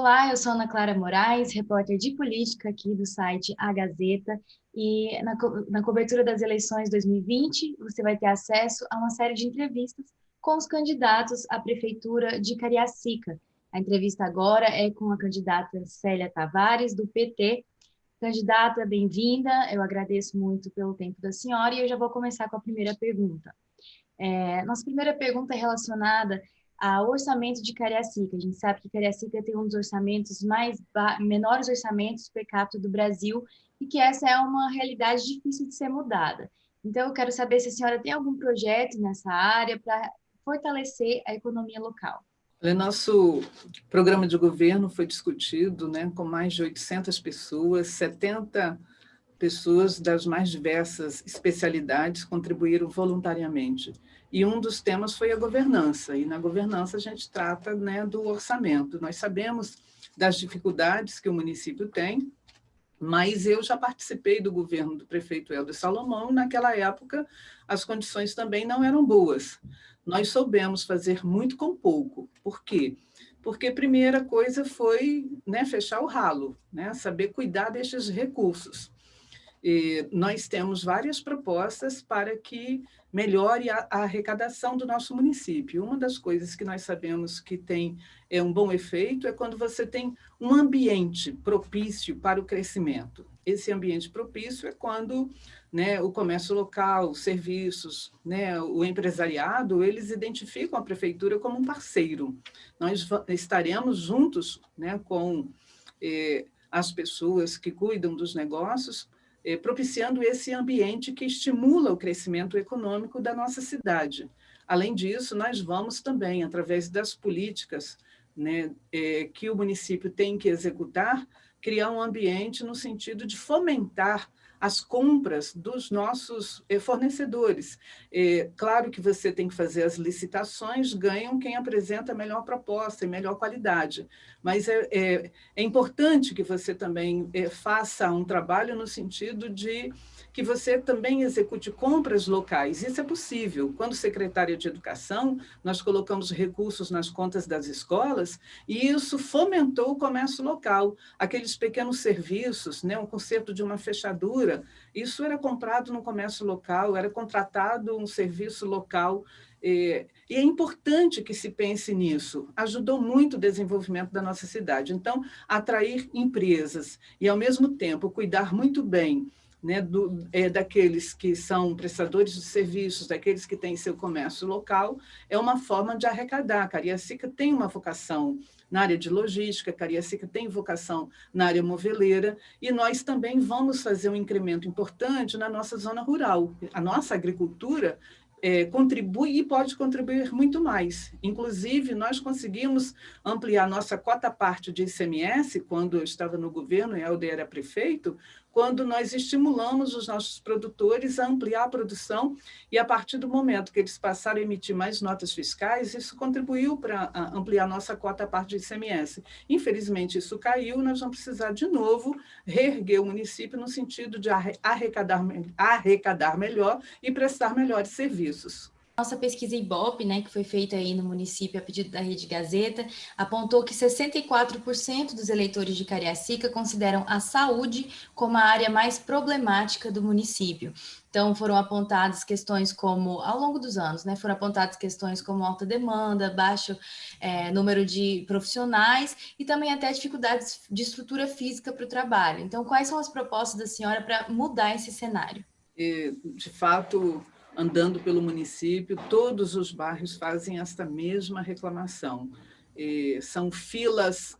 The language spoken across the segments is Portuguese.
Olá, eu sou Ana Clara Moraes, repórter de política aqui do site A Gazeta, e na cobertura das eleições 2020, você vai ter acesso a uma série de entrevistas com os candidatos à prefeitura de Cariacica. A entrevista agora é com a candidata Célia Tavares, do PT. Candidata, bem-vinda, eu agradeço muito pelo tempo da senhora e eu já vou começar com a primeira pergunta. Nossa primeira pergunta é relacionada ao orçamento de Cariacica. A gente sabe que Cariacica tem um dos orçamentos menores orçamentos per capita do Brasil e que essa é uma realidade difícil de ser mudada. Então, eu quero saber se a senhora tem algum projeto nessa área para fortalecer a economia local. Nosso programa de governo foi discutido, né, com mais de 800 pessoas, 70 pessoas das mais diversas especialidades contribuíram voluntariamente. E um dos temas foi a governança, e na governança a gente trata, né, do orçamento. Nós sabemos das dificuldades que o município tem, mas eu já participei do governo do prefeito Helder Salomão, e naquela época as condições também não eram boas. Nós soubemos fazer muito com pouco. Por quê? Porque a primeira coisa foi, né, fechar o ralo, né, saber cuidar destes recursos. E nós temos várias propostas para que melhore a arrecadação do nosso município. Uma das coisas que nós sabemos que tem um bom efeito é quando você tem um ambiente propício para o crescimento. Esse ambiente propício é quando, né, o comércio local, os serviços, né, o empresariado, eles identificam a prefeitura como um parceiro. Nós estaremos juntos, né, com as pessoas que cuidam dos negócios, propiciando esse ambiente que estimula o crescimento econômico da nossa cidade. Além disso, nós vamos também, através das políticas, né, que o município tem que executar, criar um ambiente no sentido de fomentar as compras dos nossos fornecedores. Claro que você tem que fazer as licitações, ganham quem apresenta a melhor proposta e melhor qualidade, mas é importante que você também faça um trabalho no sentido de que você também execute compras locais. Isso é possível. Quando secretária de Educação, nós colocamos recursos nas contas das escolas e isso fomentou o comércio local. Aqueles pequenos serviços, né, um conserto de uma fechadura, isso era comprado no comércio local, era contratado um serviço local. E é importante que se pense nisso. Ajudou muito o desenvolvimento da nossa cidade. Então, atrair empresas e, ao mesmo tempo, cuidar muito bem, né, daqueles que são prestadores de serviços, daqueles que têm seu comércio local, é uma forma de arrecadar. Cariacica tem uma vocação na área de logística, Cariacica tem vocação na área moveleira, e nós também vamos fazer um incremento importante na nossa zona rural. A nossa agricultura contribui e pode contribuir muito mais. Inclusive, nós conseguimos ampliar nossa cota-parte de ICMS, quando eu estava no governo, e Helder era prefeito, quando nós estimulamos os nossos produtores a ampliar a produção, e a partir do momento que eles passaram a emitir mais notas fiscais, isso contribuiu para ampliar nossa cota-parte de ICMS. Infelizmente, isso caiu, nós vamos precisar de novo reerguer o município no sentido de arrecadar melhor e prestar melhores serviços. Nossa pesquisa Ibope, né, que foi feita aí no município a pedido da Rede Gazeta, apontou que 64% dos eleitores de Cariacica consideram a saúde como a área mais problemática do município. Então, foram apontadas questões como, ao longo dos anos, né, foram apontadas questões como alta demanda, baixo número de profissionais e também até dificuldades de estrutura física para o trabalho. Então, quais são as propostas da senhora para mudar esse cenário? De fato, andando pelo município, todos os bairros fazem esta mesma reclamação. São filas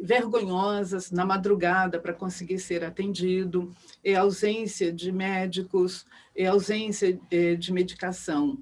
vergonhosas na madrugada para conseguir ser atendido, ausência de médicos, ausência de medicação.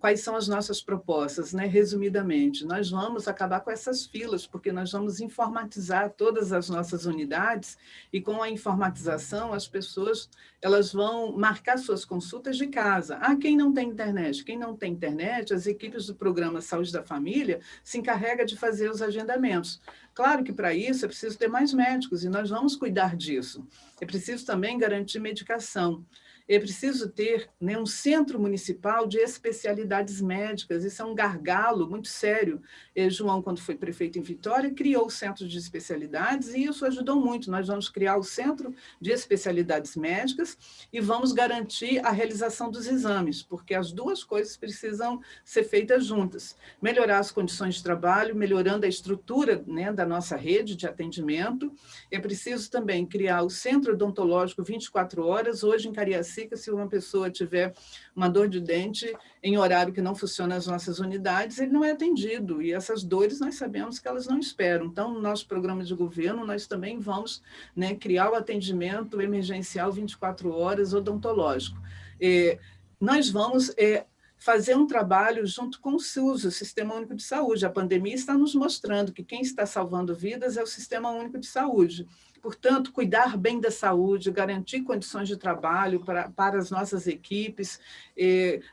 Quais são as nossas propostas, né? Resumidamente, nós vamos acabar com essas filas, porque nós vamos informatizar todas as nossas unidades e, com a informatização, as pessoas elas vão marcar suas consultas de casa. Quem não tem internet? Quem não tem internet, as equipes do programa Saúde da Família se encarregam de fazer os agendamentos. Claro que, para isso, é preciso ter mais médicos, e nós vamos cuidar disso. É preciso também garantir medicação. é preciso ter, né, um centro municipal de especialidades médicas. Isso é um gargalo muito sério. João, quando foi prefeito em Vitória, criou o centro de especialidades e isso ajudou muito. Nós vamos criar o centro de especialidades médicas e vamos garantir a realização dos exames, porque as duas coisas precisam ser feitas juntas. Melhorar as condições de trabalho, melhorando a estrutura, né, da nossa rede de atendimento. É preciso também criar o centro odontológico 24 horas. Hoje, em Cariacica, se uma pessoa tiver uma dor de dente em horário que não funciona nas nossas unidades, ele não é atendido. E essas dores, nós sabemos que elas não esperam. Então, no nosso programa de governo, nós também vamos, né, criar o atendimento emergencial 24 horas odontológico. Nós vamos fazer um trabalho junto com o SUS, o Sistema Único de Saúde. A pandemia está nos mostrando que quem está salvando vidas é o Sistema Único de Saúde. Portanto, cuidar bem da saúde, garantir condições de trabalho para as nossas equipes,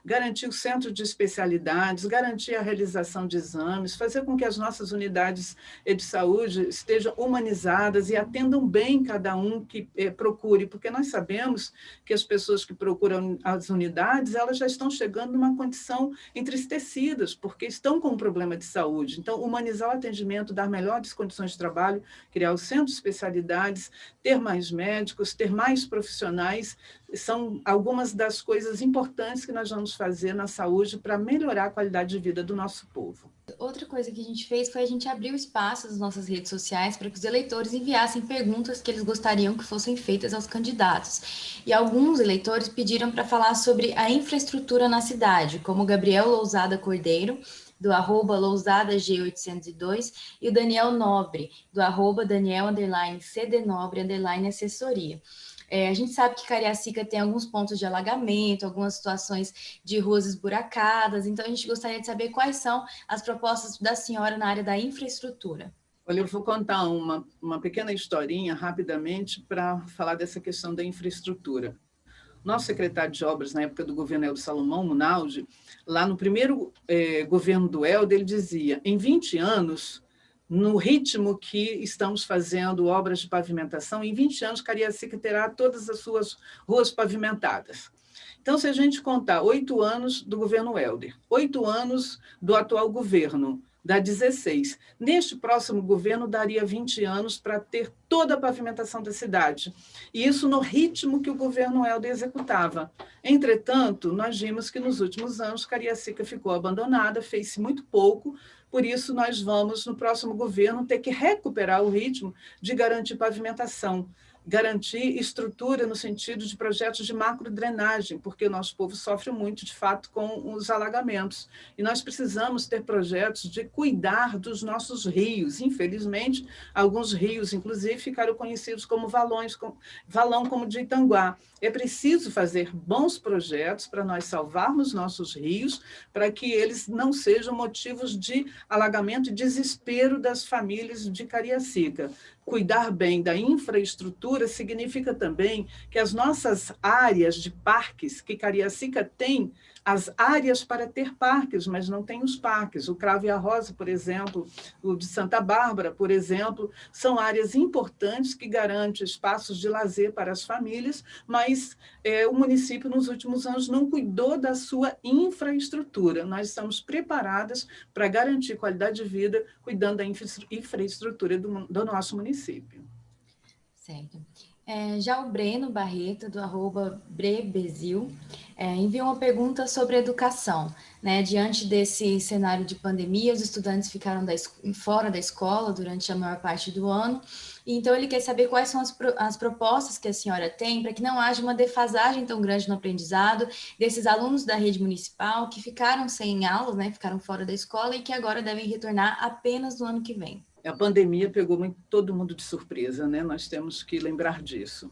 garantir o centro de especialidades, garantir a realização de exames, fazer com que as nossas unidades de saúde estejam humanizadas e atendam bem cada um que procure, porque nós sabemos que as pessoas que procuram as unidades, elas já estão chegando numa condição entristecidas, porque estão com um problema de saúde. Então, humanizar o atendimento, dar melhores condições de trabalho, criar o centro de especialidades, ter mais médicos, ter mais profissionais, são algumas das coisas importantes que nós vamos fazer na saúde para melhorar a qualidade de vida do nosso povo. Outra coisa que a gente fez foi a gente abrir o espaço nas nossas redes sociais para que os eleitores enviassem perguntas que eles gostariam que fossem feitas aos candidatos. E alguns eleitores pediram para falar sobre a infraestrutura na cidade, como o Gabriel Lousada Cordeiro, do @lousadag802, e o Daniel Nobre, do @Daniel_CDNobre_assessoria. A gente sabe que Cariacica tem alguns pontos de alagamento, algumas situações de ruas esburacadas, então a gente gostaria de saber quais são as propostas da senhora na área da infraestrutura. Olha, eu vou contar uma pequena historinha rapidamente para falar dessa questão da infraestrutura. Nosso secretário de obras, na época do governo Helder Salomão Munaldi, lá no primeiro governo do Helder, ele dizia, em 20 anos, no ritmo que estamos fazendo obras de pavimentação, em 20 anos, Cariacica terá todas as suas ruas pavimentadas. Então, se a gente contar 8 anos do governo Helder, 8 anos do atual governo, dá 16. Neste próximo governo, daria 20 anos para ter toda a pavimentação da cidade. E isso no ritmo que o governo Helder executava. Entretanto, nós vimos que nos últimos anos, Cariacica ficou abandonada, fez-se muito pouco, por isso nós vamos, no próximo governo, ter que recuperar o ritmo de garantir pavimentação, garantir estrutura no sentido de projetos de macrodrenagem, porque o nosso povo sofre muito, de fato, com os alagamentos. E nós precisamos ter projetos de cuidar dos nossos rios. Infelizmente, alguns rios, inclusive, ficaram conhecidos como valão como de Itanguá. É preciso fazer bons projetos para nós salvarmos nossos rios, para que eles não sejam motivos de alagamento e desespero das famílias de Cariacica. Cuidar bem da infraestrutura significa também que as nossas áreas de parques, que Cariacica tem as áreas para ter parques, mas não tem os parques. O Cravo e a Rosa, por exemplo, o de Santa Bárbara, por exemplo, são áreas importantes que garantem espaços de lazer para as famílias, mas o município, nos últimos anos, não cuidou da sua infraestrutura. Nós estamos preparadas para garantir qualidade de vida, cuidando da infraestrutura do nosso município. Certo. Já o Breno Barreto, do @Brebezil, enviou uma pergunta sobre educação. Né? Diante desse cenário de pandemia, os estudantes ficaram fora da escola durante a maior parte do ano, então ele quer saber quais são as propostas que a senhora tem para que não haja uma defasagem tão grande no aprendizado desses alunos da rede municipal que ficaram sem aulas, né? Ficaram fora da escola e que agora devem retornar apenas no ano que vem. A pandemia pegou todo mundo de surpresa, né? Nós temos que lembrar disso.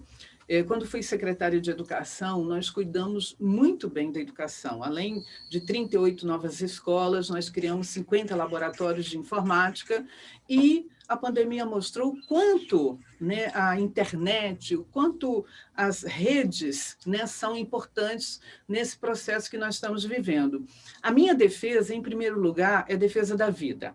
Quando fui secretária de Educação, nós cuidamos muito bem da educação. Além de 38 novas escolas, nós criamos 50 laboratórios de informática e a pandemia mostrou o quanto, né, a internet, o quanto as redes, né, são importantes nesse processo que nós estamos vivendo. A minha defesa, em primeiro lugar, é a defesa da vida.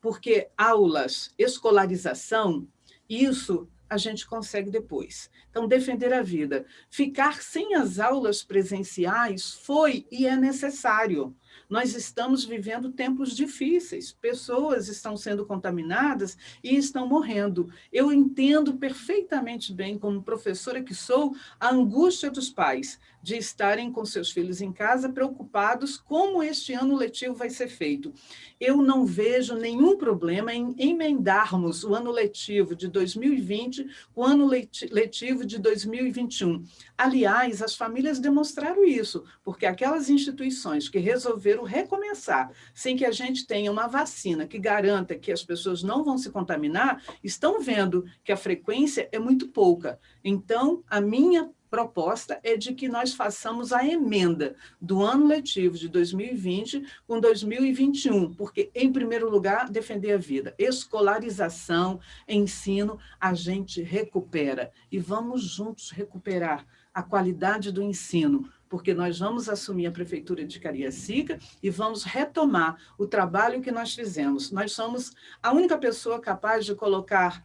Porque aulas, escolarização, isso a gente consegue depois. Então, defender a vida. Ficar sem as aulas presenciais foi e é necessário. Nós estamos vivendo tempos difíceis, pessoas estão sendo contaminadas e estão morrendo. Eu entendo perfeitamente bem, como professora que sou, a angústia dos pais de estarem com seus filhos em casa preocupados como este ano letivo vai ser feito. Eu não vejo nenhum problema em emendarmos o ano letivo de 2020 com o ano letivo de 2021. Aliás, as famílias demonstraram isso, porque aquelas instituições que resolveram recomeçar sem que a gente tenha uma vacina que garanta que as pessoas não vão se contaminar, estão vendo que a frequência é muito pouca. Então, a minha proposta é de que nós façamos a emenda do ano letivo de 2020 com 2021, porque, em primeiro lugar, defender a vida. Escolarização, ensino, a gente recupera. E vamos juntos recuperar a qualidade do ensino, porque nós vamos assumir a Prefeitura de Cariacica e vamos retomar o trabalho que nós fizemos. Nós somos a única pessoa capaz de colocar,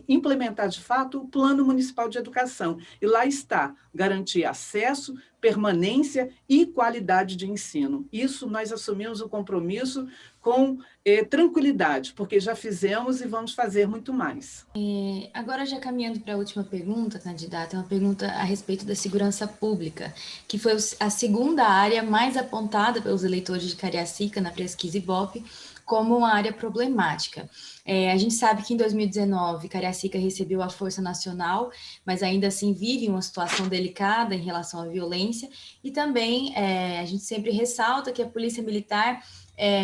implementar de fato o Plano Municipal de Educação. E lá está, garantir acesso, permanência e qualidade de ensino. Isso nós assumimos o compromisso com tranquilidade, porque já fizemos e vamos fazer muito mais. Agora, já caminhando para a última pergunta, candidata, é uma pergunta a respeito da segurança pública, que foi a segunda área mais apontada pelos eleitores de Cariacica na pesquisa Ibope como uma área problemática. A gente sabe que em 2019, Cariacica recebeu a Força Nacional, mas ainda assim vive uma situação delicada em relação à violência, e também a gente sempre ressalta que a Polícia Militar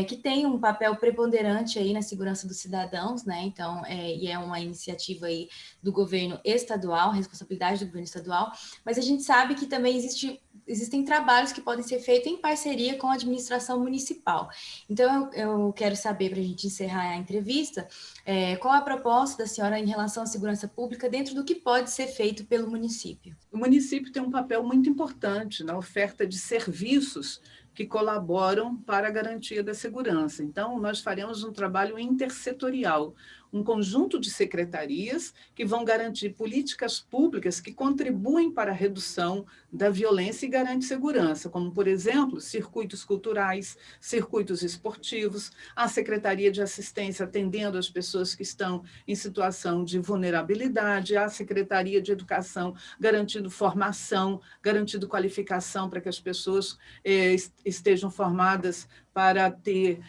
que tem um papel preponderante aí na segurança dos cidadãos, né? Então, e é uma iniciativa aí do governo estadual, responsabilidade do governo estadual, mas a gente sabe que também existem trabalhos que podem ser feitos em parceria com a administração municipal. Então, eu quero saber, para a gente encerrar a entrevista, qual a proposta da senhora em relação à segurança pública dentro do que pode ser feito pelo município? O município tem um papel muito importante na oferta de serviços que colaboram para a garantia da segurança. Então, nós faremos um trabalho intersetorial, um conjunto de secretarias que vão garantir políticas públicas que contribuem para a redução da violência e garante segurança, como, por exemplo, circuitos culturais, circuitos esportivos, a Secretaria de Assistência atendendo as pessoas que estão em situação de vulnerabilidade, a Secretaria de Educação garantindo formação, garantindo qualificação para que as pessoas estejam formadas para ter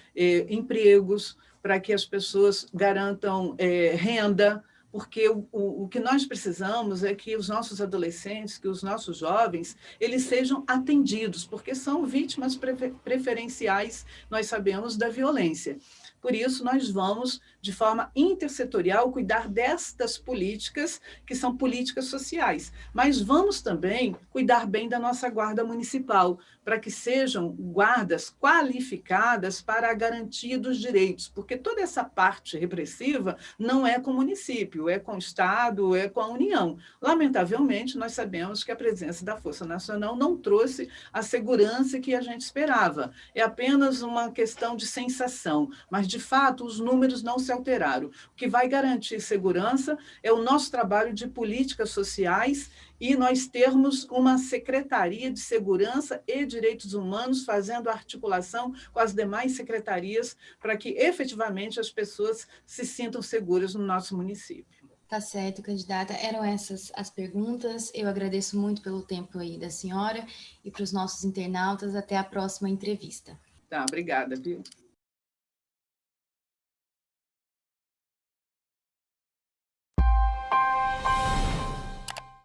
empregos, para que as pessoas garantam renda, porque o que nós precisamos é que os nossos adolescentes, que os nossos jovens, eles sejam atendidos, porque são vítimas preferenciais, nós sabemos, da violência. Por isso, nós vamos, de forma intersetorial, cuidar destas políticas, que são políticas sociais, mas vamos também cuidar bem da nossa guarda municipal, para que sejam guardas qualificadas para a garantia dos direitos, porque toda essa parte repressiva não é com o município, é com o Estado, é com a União. Lamentavelmente, nós sabemos que a presença da Força Nacional não trouxe a segurança que a gente esperava. É apenas uma questão de sensação, mas, de fato, os números não se alteraram. O que vai garantir segurança é o nosso trabalho de políticas sociais e nós termos uma Secretaria de Segurança e Direitos Humanos fazendo articulação com as demais secretarias para que, efetivamente, as pessoas se sintam seguras no nosso município. Tá certo, candidata. Eram essas as perguntas. Eu agradeço muito pelo tempo aí da senhora e para os nossos internautas. Até a próxima entrevista. Tá, obrigada, viu?